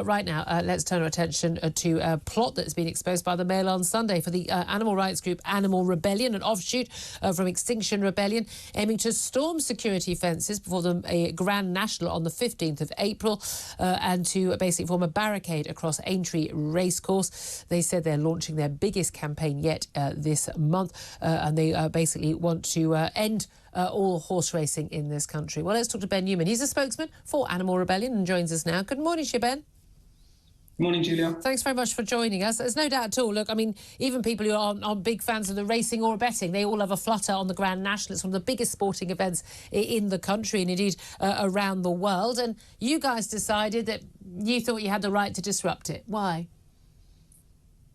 right now, let's turn our attention to a plot that's been exposed by the Mail on Sunday for the animal rights group Animal Rebellion, an offshoot from Extinction Rebellion, aiming to storm security fences before a Grand National on the 15th of April and to basically form a barricade across Aintree Racecourse. They said they're launching their biggest campaign yet this month, and they basically want to end all horse racing in this country. Well, let's talk to Ben Newman. He's a spokesman for Animal Rebellion and joins us now. Good morning to you, Ben. Good morning, Julia. Thanks very much for joining us. There's no doubt at all. Look, I mean, even people who aren't big fans of the racing or betting, they all have a flutter on the Grand National. It's one of the biggest sporting events in the country and indeed around the world. And you guys decided that you thought you had the right to disrupt it. Why?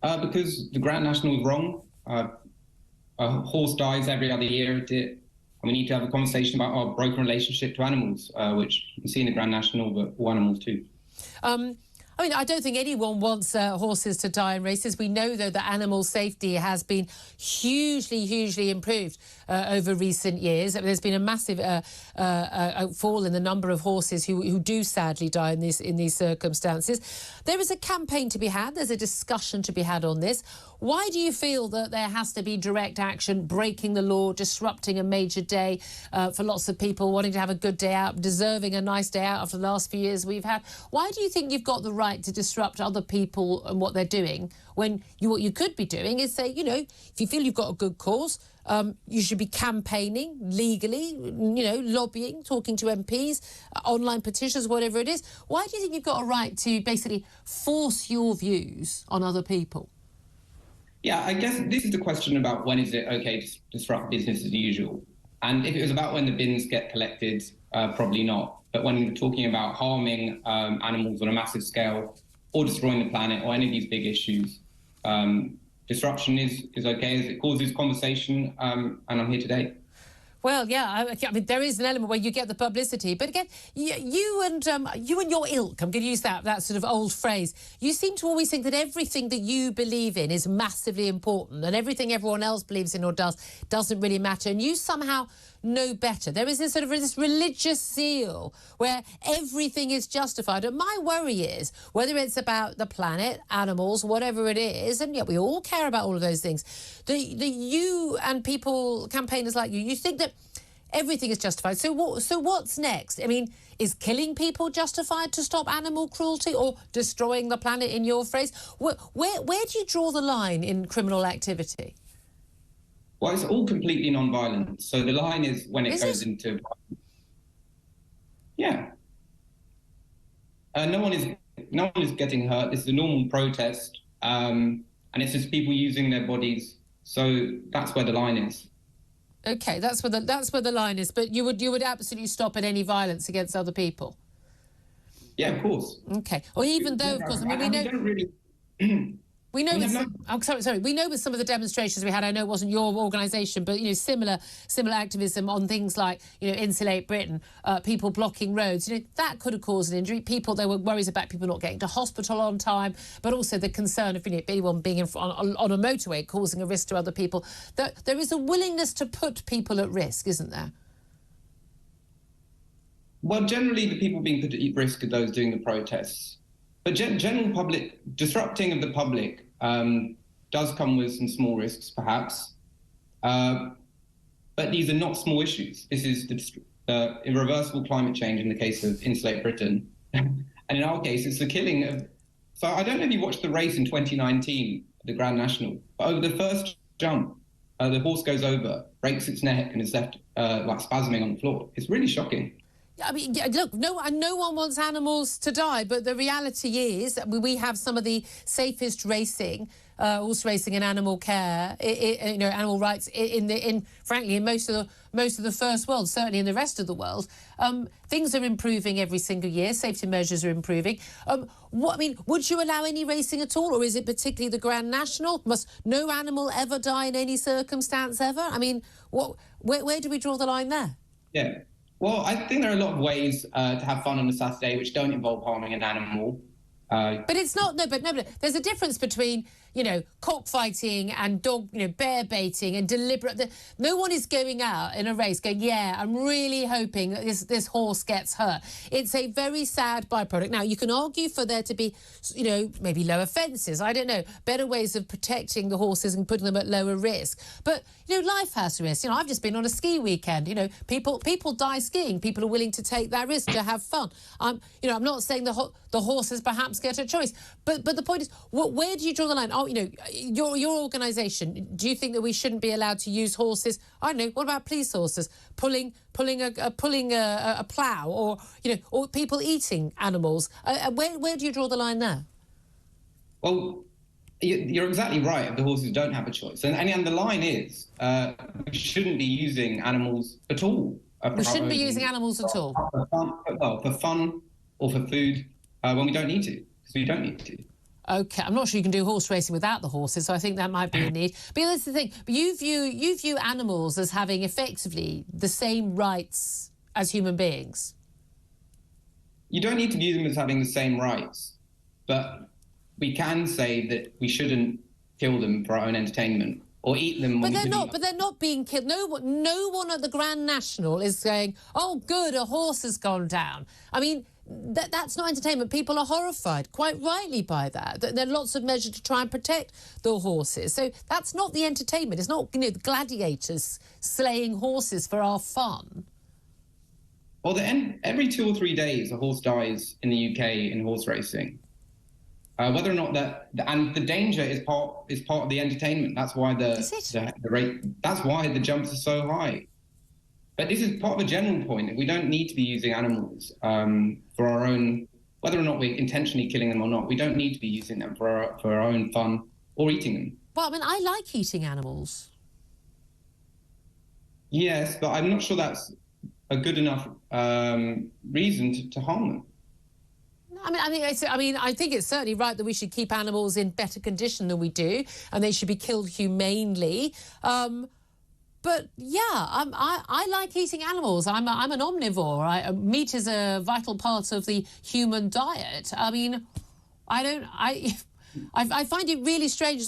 Because the Grand National is wrong. A horse dies every other year. We need to have a conversation about our broken relationship to animals, which you can see in the Grand National, but all animals too. I mean, I don't think anyone wants horses to die in races. We know, though, that animal safety has been hugely improved over recent years. There's been a massive fall in the number of horses who do sadly die in these circumstances. There is a campaign to be had. There's a discussion to be had on this. Why do you feel that there has to be direct action, breaking the law, disrupting a major day for lots of people wanting to have a good day out, deserving a nice day out after the last few years we've had? Why do you think you've got the right to disrupt other people and what they're doing when what you could be doing is say, you know, if you feel you've got a good cause, you should be campaigning legally, you know, lobbying, talking to MPs, online petitions, whatever it is. Why do you think you've got a right to basically force your views on other people? Yeah, I guess this is the question about when is it okay to disrupt business as usual. And if it was about when the bins get collected, probably not. But when we're talking about harming animals on a massive scale or destroying the planet or any of these big issues, disruption is okay as it causes conversation, and I'm here today. Well, yeah, I mean, there is an element where you get the publicity. But again, you and your ilk, I'm going to use that sort of old phrase, you seem to always think that everything that you believe in is massively important and everything everyone else believes in or does doesn't really matter. And you somehow know better. There is this sort of this religious zeal where everything is justified. And my worry is, whether it's about the planet, animals, whatever it is, and yet we all care about all of those things, that you and people, campaigners like you think that everything is justified. So what's next? I mean, is killing people justified to stop animal cruelty or destroying the planet, in your phrase? Where do you draw the line in criminal activity? Well, it's all completely non-violent. So the line is when it goes into violence. Yeah. No one is getting hurt. This is a normal protest, and it's just people using their bodies. So that's where the line is. Okay, that's where the line is. But you would absolutely stop at any violence against other people. Yeah, of course. Okay. Or even though, of course, I mean, we know. We don't really. We know we know with some of the demonstrations we had, I know it wasn't your organisation, but, you know, similar activism on things like, you know, Insulate Britain, people blocking roads, you know, that could have caused an injury. There were worries about people not getting to hospital on time, but also the concern of, you know, anyone being on a motorway causing a risk to other people. There is a willingness to put people at risk, isn't there? Well, generally the people being put at risk are those doing the protests. But general public, disrupting of the public does come with some small risks, perhaps. But these are not small issues. This is the irreversible climate change in the case of Insulate Britain. And in our case, it's the killing of... So I don't know if you watched the race in 2019, the Grand National, but over the first jump, the horse goes over, breaks its neck and is left like spasming on the floor. It's really shocking. I mean, look, no one wants animals to die, but the reality is that we have some of the safest racing, horse racing and animal care, you know, animal rights frankly in most of the first world, certainly in the rest of the world. Things are improving every single year. Safety measures are improving. Would you allow any racing at all, or is it particularly the Grand National? Must no animal ever die in any circumstance ever? I mean, where do we draw the line there? Yeah. Well, I think there are a lot of ways to have fun on a Saturday which don't involve harming an animal. But it's not, no, but there's a difference between, cockfighting and dog, bear baiting and deliberate. No one is going out in a race going, yeah, I'm really hoping that this horse gets hurt. It's a very sad byproduct. Now, you can argue for there to be, maybe lower fences. I don't know, better ways of protecting the horses and putting them at lower risk. But, life has risk. I've just been on a ski weekend. People die skiing. People are willing to take that risk to have fun. I'm not saying the horses perhaps get a choice. But the point is, where do you draw the line? Oh, your organisation, do you think that we shouldn't be allowed to use horses? I don't know. What about police horses pulling a plough, or people eating animals? Where do you draw the line there? Well, you're exactly right. The horses don't have a choice, and the line is we shouldn't be using animals at all. We shouldn't be using animals at all. For fun or for food when we don't need to, because we don't need to. OK, I'm not sure you can do horse racing without the horses, so I think that might be a need. But that's the thing. But you view animals as having effectively the same rights as human beings. You don't need to view them as having the same rights, but we can say that we shouldn't kill them for our own entertainment or eat them. But they're not being killed. No one at the Grand National is saying, "Oh, good, a horse has gone down." I mean, that's not entertainment. People are horrified, quite rightly, by that. There are lots of measures to try and protect the horses. So that's not the entertainment. It's not the gladiators slaying horses for our fun. Well, every 2 or 3 days, a horse dies in the UK in horse racing. Whether or not and the danger is part of the entertainment. That's why the rate. That's why the jumps are so high. But this is part of a general point that we don't need to be using animals for our own, whether or not we're intentionally killing them or not. We don't need to be using them for our own fun or eating them. Well, I mean, I like eating animals. Yes, but I'm not sure that's a good enough reason to harm them. I think it's certainly right that we should keep animals in better condition than we do, and they should be killed humanely. But yeah, I like eating animals. I'm an omnivore. Meat is a vital part of the human diet. I mean, I find it really strange.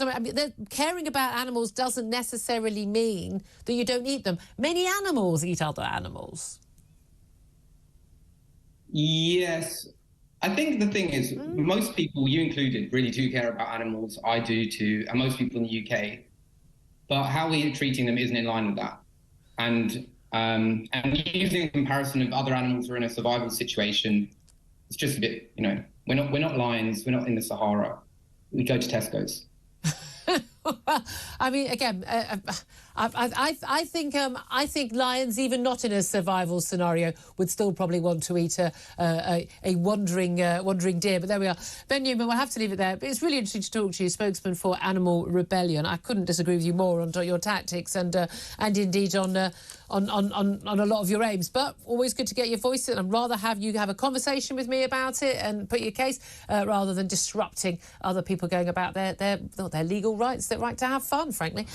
Caring about animals doesn't necessarily mean that you don't eat them. Many animals eat other animals. Yes. I think the thing is, most people, you included, really do care about animals. I do too, and most people in the UK. But how we're treating them isn't in line with that. And using a comparison of other animals who are in a survival situation, it's just a bit, we're not lions, we're not in the Sahara. We go to Tesco's. Well, I mean, again, I think lions, even not in a survival scenario, would still probably want to eat a wandering deer. But there we are. Ben Newman, we'll have to leave it there. But it's really interesting to talk to you, spokesman for Animal Rebellion. I couldn't disagree with you more on your tactics and indeed on a lot of your aims. But always good to get your voice in. I'd rather have you have a conversation with me about it and put your case rather than disrupting other people going about their legal rights, their right to have fun, frankly.